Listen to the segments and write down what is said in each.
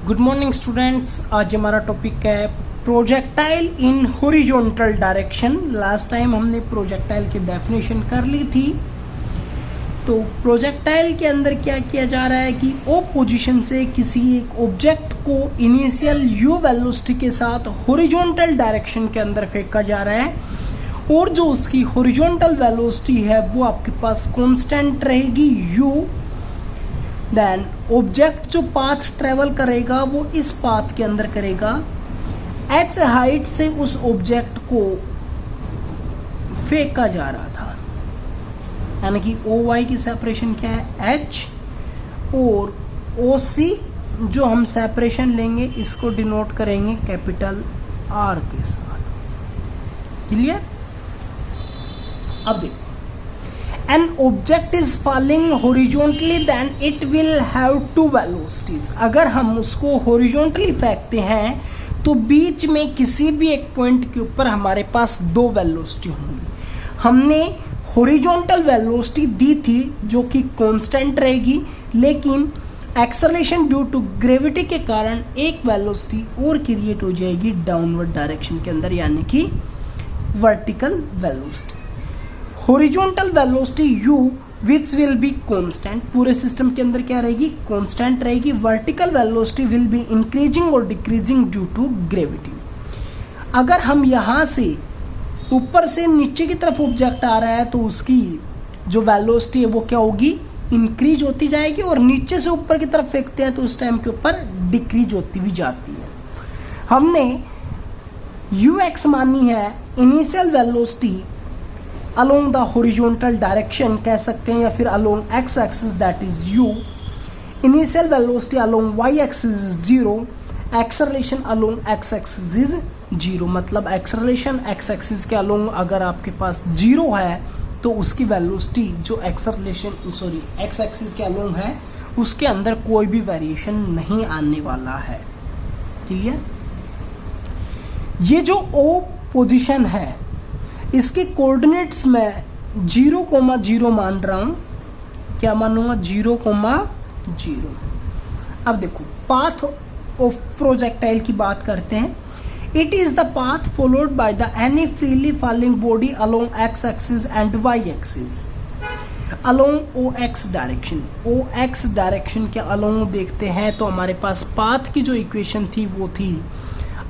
Good morning students. आज हमारा topic है projectile in horizontal direction. Last time हमने प्रोजेक्टाइल की डेफिनेशन कर ली थी। तो प्रोजेक्टाइल के अंदर क्या किया जा रहा है कि ओ पोजीशन से किसी एक ऑब्जेक्ट को इनिशियल यू वेलोसिटी के साथ हॉरिजॉन्टल डायरेक्शन के अंदर फेंका जा रहा है और जो उसकी हॉरिजॉन्टल वेलोसिटी है वो आपके पास कांस्टेंट रहेगी u। देन ऑब्जेक्ट जो पाथ ट्रेवल करेगा वो इस पाथ के अंदर करेगा। h हाइट से उस ऑब्जेक्ट को फेंका जा रहा था, यानी कि OY की सेपरेशन क्या है h, और OC जो हम सेपरेशन लेंगे इसको डिनोट करेंगे कैपिटल R के साथ। क्लियर? अब देखो, an object is falling horizontally then it will have two velocities। अगर हम उसको horizontally फेंकते हैं तो बीच में किसी भी एक पॉइंट के ऊपर हमारे पास दो वेलोसिटी होंगी। हमने हॉरिजॉन्टल वेलोसिटी दी थी जो कि कांस्टेंट रहेगी, लेकिन एक्सेलरेशन ड्यू टू ग्रेविटी के कारण एक वेलोसिटी और क्रिएट हो जाएगी डाउनवर्ड डायरेक्शन के अंदर, यानी कि vertical velocity. Horizontal velocity u which will be constant, पूरे सिस्टम के अंदर क्या रहेगी? कांस्टेंट रहेगी। Vertical velocity will be increasing और डिक्रीजिंग ड्यू टू ग्रेविटी। अगर हम यहाँ से ऊपर से नीचे की तरफ ऑब्जेक्ट आ रहा है तो उसकी जो वेलोसिटी है वो क्या होगी? इंक्रीज होती जाएगी, और नीचे से ऊपर की तरफ फेंकते हैं तो उस टाइम के ऊपर डिक्रीज होती भी जाती है। हमने ux मानी है initial velocity along the horizontal direction कह सकते हैं, या फिर along x axis that is u। Initial velocity along y axis is 0, acceleration along x axis is 0। मतलब एक्सेलरेशन x एक्सिस के अलोंग अगर आपके पास 0 है तो उसकी वेलोसिटी जो x एक्सिस के अलोंग है उसके अंदर कोई भी वेरिएशन नहीं आने वाला है। क्लियर? ये जो O पोजीशन है इसके कोऑर्डिनेट्स में 0,0 मान रहा हूं। क्या मानूंगा? 0,0। अब देखो, पाथ ऑफ प्रोजेक्टाइल की बात करते हैं। It is the path followed by the any freely falling body along x axis and y axis along OX direction. OX direction के अलोंग देखते हैं तो हमारे पास पाथ की जो इक्वेशन थी वो थी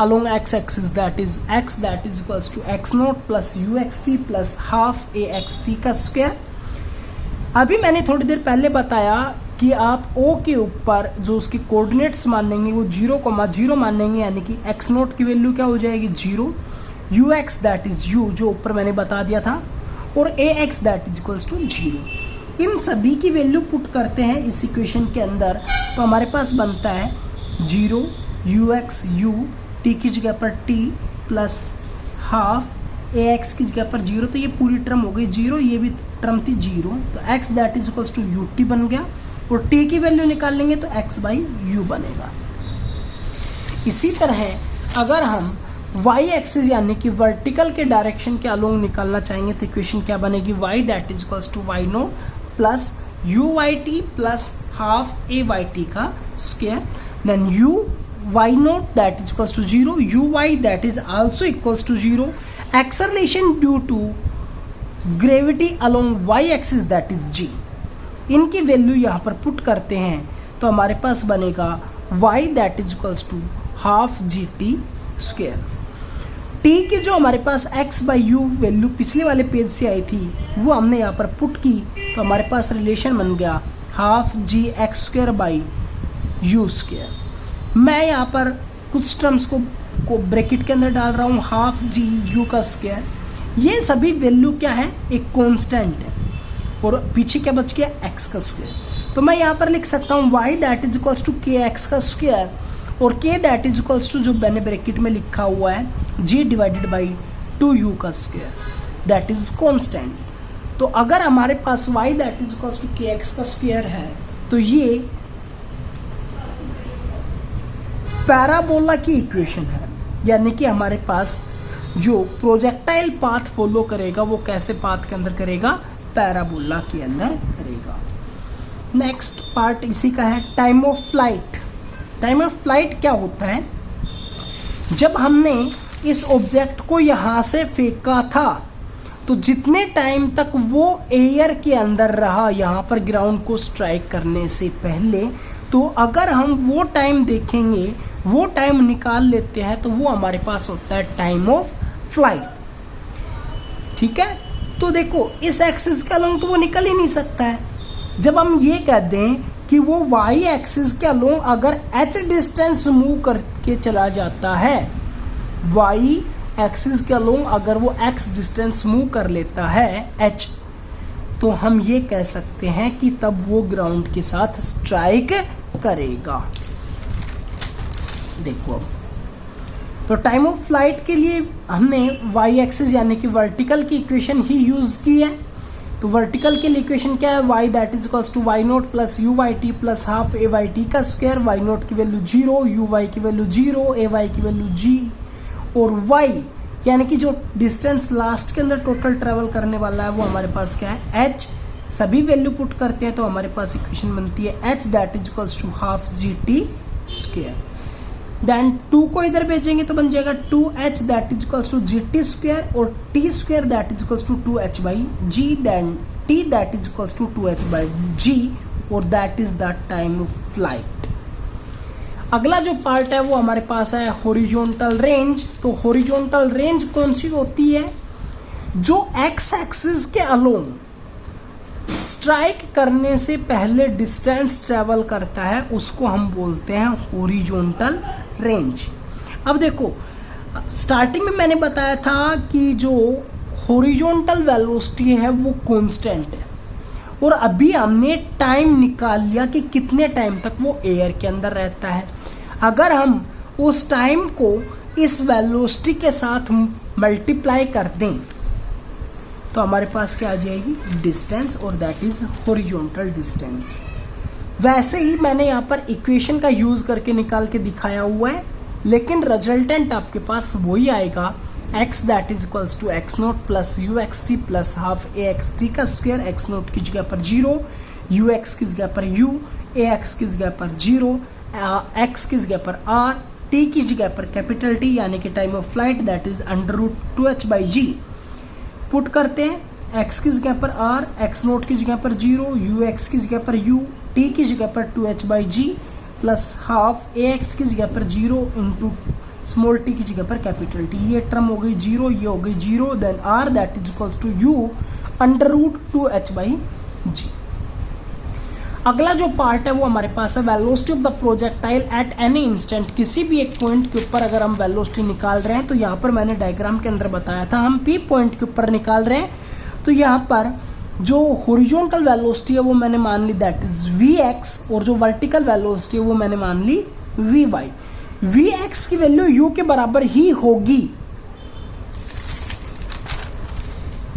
along x axis that is x that is equals to x naught plus uxt plus half axt का स्क्वायर। अभी मैंने थोड़ी देर पहले बताया कि आप O के ऊपर जो उसके कोऑर्डिनेट्स मानेंगे वो 0,0 मानेंगे, यानी कि x नोट की वैल्यू क्या हो जाएगी? 0, ux दैट इज u जो ऊपर मैंने बता दिया था, और ax that is equals to 0। इन सभी की वैल्यू पुट करते हैं इस इक्वेशन के अंदर तो हमारे पास बनता है 0 ux u, t की जगह पर t प्लस हाफ ax की जगह पर 0, तो ये पूरी टर्म हो गई 0, ये भी टर्म थी 0, तो x that is equals to ut बन गया, और t की वैल्यू निकाल लेंगे तो x बाई u बनेगा। इसी तरह अगर हम y एक्सिस यानी कि वर्टिकल के डायरेक्शन के अलोंग निकालना चाहेंगे तो इक्वेशन क्या बनेगी? y that is equals to y naught plus uyt plus half ayt का square, then y naught that is equals to 0, uy that is also equals to 0, acceleration due to gravity along y axis that is g। इनकी value यहाँ पर put करते हैं तो हमारे पास बनेगा y that is equals to half gt square. t की जो हमारे पास x by u वैल्यू पिछले वाले पेज से आई थी वो हमने यहाँ पर पुट की तो हमारे पास रिलेशन बन गया half g x square by u square. मैं यहाँ पर कुछ टर्म्स को ब्रैकेट के अंदर डाल रहा हूँ, हाफ जी यू का स्क्वायर। ये सभी वैल्यू क्या है? एक कांस्टेंट है, और पीछे क्या बच गया? x का स्क्वायर। तो मैं यहाँ पर लिख सकता हूँ y that is equals to k x का स्क्वायर, और k that is equals to जो मैंने ब्रैकेट में लिखा हुआ है g डिवाइडेड बाई 2u का स्क्वायर दैट इज कांस्टेंट। तो अगर हमारे पास y that is equals to k x का स्क्वायर है तो ये पैराबोला की इक्वेशन है, यानी कि हमारे पास जो प्रोजेक्टाइल पाथ फॉलो करेगा वो कैसे पाथ के अंदर करेगा? पैराबोला के अंदर करेगा। नेक्स्ट पार्ट इसी का है time of flight. Time of flight क्या होता है, जब हमने इस ऑब्जेक्ट को यहाँ से फेंका था तो जितने टाइम तक वो एयर के अंदर रहा यहाँ पर ग्राउंड को स्ट्राइक करने से पहले, तो अगर हम वो टाइम देखेंगे, वो टाइम निकाल लेते हैं, तो वो हमारे पास होता है टाइम ऑफ फ्लाइट। ठीक है, तो देखो इस एक्सिस के अलोंग तो वो निकल ही नहीं सकता है। जब हम ये कह दें कि वो वाई एक्सिस के अलोंग अगर h डिस्टेंस मूव करके चला जाता है, वाई एक्सिस के अलोंग अगर वो x डिस्टेंस मूव कर लेता है h, तो हम ये कह सकते हैं कि तब वो ग्राउंड के साथ स्ट्राइक करेगा। देखो अब तो टाइम ऑफ फ्लाइट के लिए हमने वाई एक्सिस यानी कि वर्टिकल की इक्वेशन ही यूज की है। तो वर्टिकल के लिए इक्वेशन क्या है, y that is equals to y naught plus u y t plus half a y t का स्क्वायर। वाई नोट की वैल्यू 0, यू वाई की वैल्यू 0, ए वाई की वैल्यू g, और y यानी कि जो डिस्टेंस लास्ट के अंदर टोटल ट्रेवल करने वाला है वो हमारे पास क्या है, h। सभी वैल्यू पुट करते हैं तो हमारे पास इक्वेशन बनती है h that is equals to half G T square. Then 2 को इधर भेजेंगे तो बन जाएगा 2h that is equals to G T square, और t square that is equals to 2h by G, then t that is equals to 2h by G, और that is the time of flight. अगला जो part है वो हमारे पास है horizontal range. तो हॉरिजॉन्टल रेंज कौन सी होती है, जो x एक्सिस के अलोंग स्ट्राइक करने से पहले डिस्टेंस ट्रेवल करता है, उसको हम बोलते हैं हॉरिजॉन्टल रेंज। अब देखो स्टार्टिंग में मैंने बताया था कि जो हॉरिजॉन्टल वेलोसिटी है वो कांस्टेंट है, और अभी हमने टाइम निकाल लिया कि कितने टाइम तक वो एयर के अंदर रहता है। अगर हम उस टाइम को इस वेलोसिटी के साथ मल्टीप्लाई कर दें तो हमारे पास क्या आ जाएगी, डिस्टेंस, और दैट इज हॉरिजॉन्टल डिस्टेंस। वैसे ही मैंने यहाँ पर इक्वेशन का यूज करके निकाल के दिखाया हुआ है, लेकिन रिजल्टेंट आपके पास वही आएगा, x that is equals to x naught plus u x t plus half a x t का स्क्वायर। एक्स नोट की जगह पर 0, यू एक्स की जगह पर u, ए एक्स की जगह पर 0, x की जगह पर r, t की जगह पर कैपिटल T यानी कि time of flight that is under root 2h by g. Put करते हैं, x की जगह पर r, x नोट की जगह पर 0, u x की जगह पर u, t की जगह पर 2h by g plus half a x की जगह पर 0 इंटू स्मॉल टी की जगह पर कैपिटल T। ये टर्म हो गई 0, ये हो गई 0, then r that is equals to u under root 2h by G. अगला जो पार्ट है वो हमारे पास है velocity of the projectile at any instant. किसी भी एक पॉइंट के ऊपर अगर हम वेलोसिटी निकाल रहे हैं, तो यहाँ पर मैंने डायग्राम के अंदर बताया था हम P पॉइंट के ऊपर निकाल रहे हैं, तो यहाँ पर जो हॉरिजॉन्टल वेलोसिटी है वो मैंने मान ली दैट इज Vx, और जो वर्टिकल वेलोसिटी है वो मैंने मान ली Vy। Vx की वैल्यू u के बराबर ही होगी,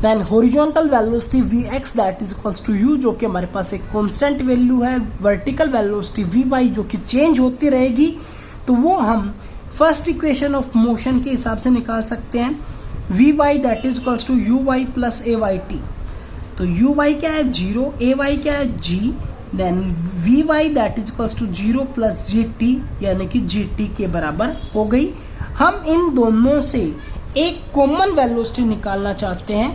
then horizontal velocity Vx that is equals to u, जो कि हमारे पास एक कांस्टेंट वैल्यू है। वर्टिकल वेलोसिटी Vy जो कि चेंज होती रहेगी, तो वो हम फर्स्ट इक्वेशन ऑफ मोशन के हिसाब से निकाल सकते हैं। Vy that is equals to uy plus ayt। तो uy क्या है 0, ay क्या है g, then Vy that is equals to 0 plus gt यानी कि gt के बराबर हो गई। हम इन दोनों से एक कॉमन वेलोसिटी निकालना चाहते हैं।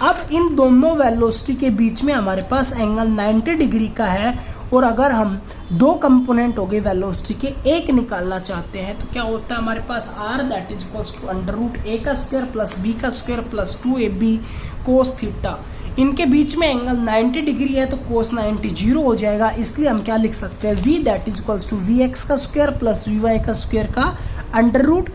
अब इन दोनों वेलोसिटी के बीच में हमारे पास एंगल 90 डिग्री का है, और अगर हम दो कंपोनेंट हो गए वेलोसिटी के, एक निकालना चाहते हैं, तो क्या होता है हमारे पास r that is equals to under root a का स्क्वायर प्लस b का square plus 2ab cos theta. इनके बीच में एंगल 90 डिग्री है तो कोस 90 0 हो जाएगा, इसलिए हम क्या लिख सकते हैं, v that is equals to vx का स्क्वायर प्लस vy का स्क्वायर का under root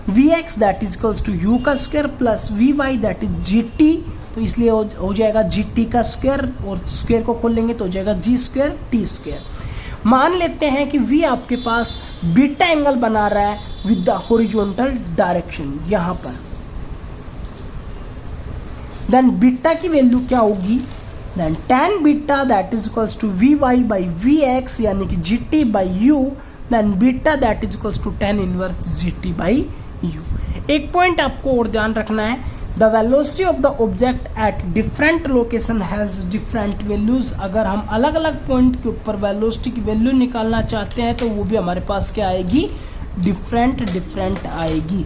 vx that is equals to u का square plus vy that is gt, तो इसलिए हो जाएगा gt का स्क्वायर, और स्क्वायर को खोल लेंगे तो हो जाएगा g स्क्वायर t स्क्वायर। मान लेते हैं कि v आपके पास बीटा एंगल बना रहा है विद द हॉरिजॉन्टल डायरेक्शन यहाँ पर, देन बीटा की वैल्यू क्या होगी, then tan beta that is equals to vy by vx यानी कि gt by u, then beta that is equals to tan inverse gt by u। एक point आपको और ध्यान रखना है, the velocity of the object at different location has different values. अगर हम अलग अलग पॉइंट के ऊपर वेलोसिटी की वैल्यू निकालना चाहते हैं तो वो भी हमारे पास क्या आएगी, डिफरेंट आएगी।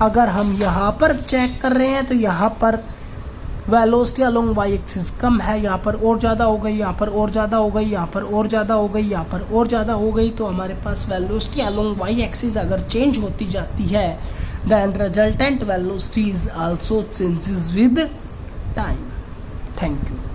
अगर हम यहाँ पर चेक कर रहे हैं तो यहाँ पर वेलोसिटी अलोंग वाई एक्सिस कम है, यहाँ पर और ज़्यादा हो गई, यहाँ पर और ज़्यादा हो गई, यहाँ पर और ज़्यादा हो गई, यहाँ पर और ज़्यादा हो गई। तो हमारे पास वेलोसिटी अलोंग वाई एक्सिस अगर चेंज होती जाती है then resultant velocity is also changes with time. Thank you.